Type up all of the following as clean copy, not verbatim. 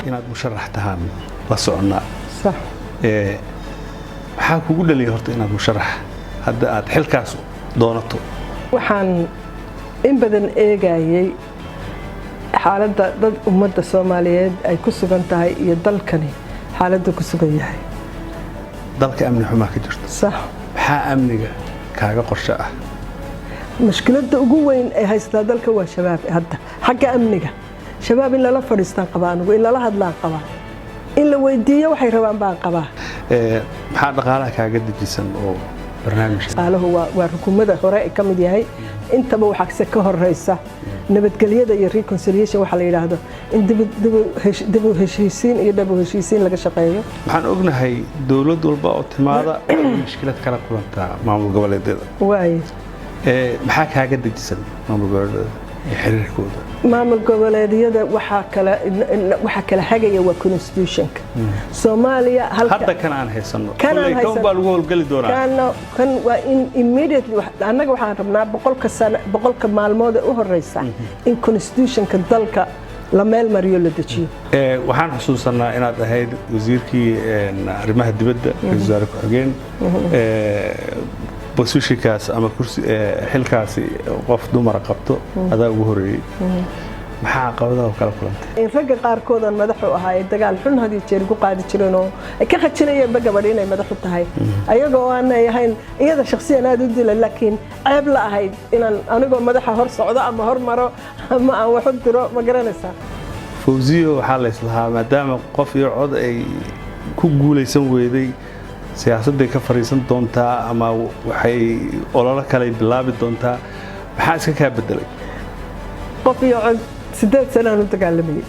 inaad musharax tahaan la soconnaa صح maxaa kugu dhaliyay horta inaad musharax hadda aad xilkaas doonato waxaan in badan eegayay xaaladda dad ummadda Soomaaliyeed ay ku sugan tahay iyo dalkani xaaladda ku sugan yahay dalka amni xumaa ka jirto صح maxaa amniga kaaga qorshe ah mushkiladda ugu weyn ee haysta dalka waa shabaab hadda xagga amniga shabaab in lala fadhiistaan qabaan in lala hadlaan qabaan in la weydiiyo waxay rabaan baan qabaa maxaa dhaqaalaha kaaga dejisan oo barnaamijka qaalahu waa xukuumadda hore ka mid yahay intaba waxa ka horeysa nabadgelyada iyo reconciliation waxa la yiraahdo in dib u heshiisiin iyo dib u heshiisiin laga shaqeeyo waxaan ognahay dawlad walba oo timaada mushkilad kala kulanta maamul goboleedyada waay maxaa kaaga dejisan maamul goboleedyada xiriirkooda maamul goboleedyada waxa kala hagaya waa constitutionka Soomaaliya hadda kan aan haysano kan baa lagu howlgali doonaa kan waa in immediately annaga waxaan rabnaa boqolka maalmood u horeysa in constitutionka dalka la meel mariyo la dejiyo waxaan xusuusanaa inaad ahayd wasiirkii arrimaha dibadda wasaare ku xigeen bosishikaas ama kursi xilkaasi qof dumar qabto adaa ugu horeeyay maxaa caqabadaha kala kulantay in ragga qaarkood aan madax u ahaa dagaal xun hadii jeer ku qaadi jireen oo ay ka qajilayeen gabadh inay madax u tahay ayagoo aan ahayn iyada shakhsiyan aad u dilay laakiin ceeb la ahayd inaan anigoo madaxa hor socdo ama hor maro ama aan wax u diro ma garanaysaa Fawziyo waxaa la islahaa maadaama qof iyo cod ay ku guuleysan weeday siyaasadda ka fariisan doontaa ama waxay olole kale bilaabi doontaa maxaa iska ka bedelay qof iyo cod 8 sano aan u dagaalamay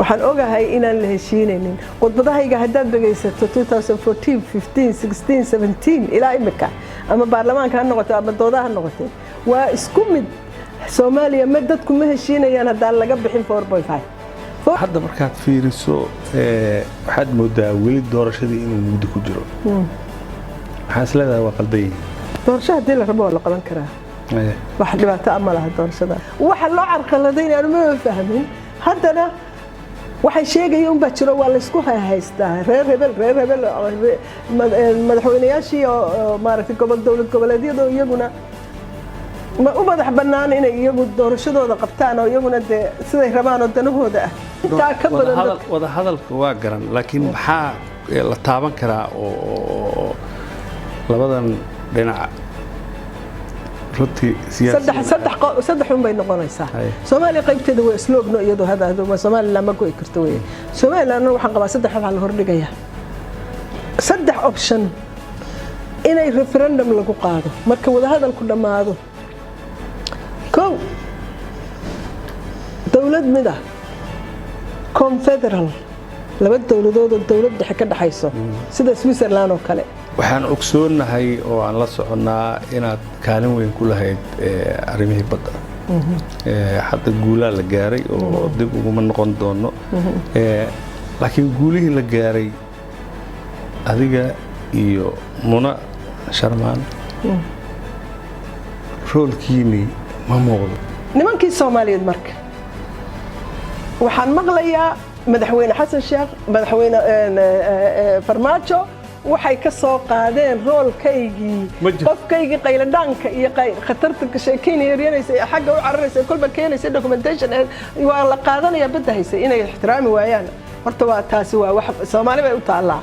waxaan ogahay inaan la heshiinaynin qodbadahayga haddaad dhageysato 2014 15 16 17 ilaa imika ama baarlamaanka ha noqoto ama doodaha noqoto waa isku mid Soomaaliya ma dadku ma heshiinayaan haddaan laga bixin 4.5 hadda markaad fiiriso waxaad moodaa weli doorashadii inuu muddo ku jiro maxaa isleedahay waa qaldan doorashada hadii la rabo waa la qaban karaa wax dhibaato ama laha doorashada waxa loo carqaladaynaa ma fahmin haddana waxay sheegayeen baa jiro waa la isku haystaa reer hebel madaxweynayaashii oo maaragtay dawlad goboleedyada iyaguna ma u madax bannaan inay iyagu doorashadooda qabtaan oo iyaguna siday rabaan oo danahooda ah inta ka badan wada hadalka waa garan laakiin maxaa la taaban karaa oo labadan dhinac runtii saddex un bay noqonaysaa Soomaaliya qaybteeda waa sloogno iyadoo hada Soomaaliya ma go'ay karto weeye Soomaaliya waxaan qabaa saddex waxa la hordhigaya saddex option inay referendum lagu qaado marka wada hadalku dhamaado dawlad mid ah confederal laba dawladood oo dawlad dhexe ka dhaxayso sida Switzerland oo kale waxaan ogsoonahay oo aan la soconaa inaad kaalin weyn ku lahayd arrimihii badda hadda guulaa la gaaray oo dib uguma noqon doono laakiin guulihii la gaaray adiga iyo Muna Sharmaan roolkiini ma muuqdo nimankii Soomaaliyeed marka waxaan maqlayaa madaxweyne Xasan Sheekh madaxweyne Farmaajo waxay ka soo qaadeen roolkaygii qofkaygii qayladhaanka iyo khatarta ka sheekeynayeenaysa xagga u cararaysa kulba keenaysa documentation waa la qaadanaya badda haysa inay ixtiraami waayaan horta waa taasi waa wax Soomaali bay u taalaa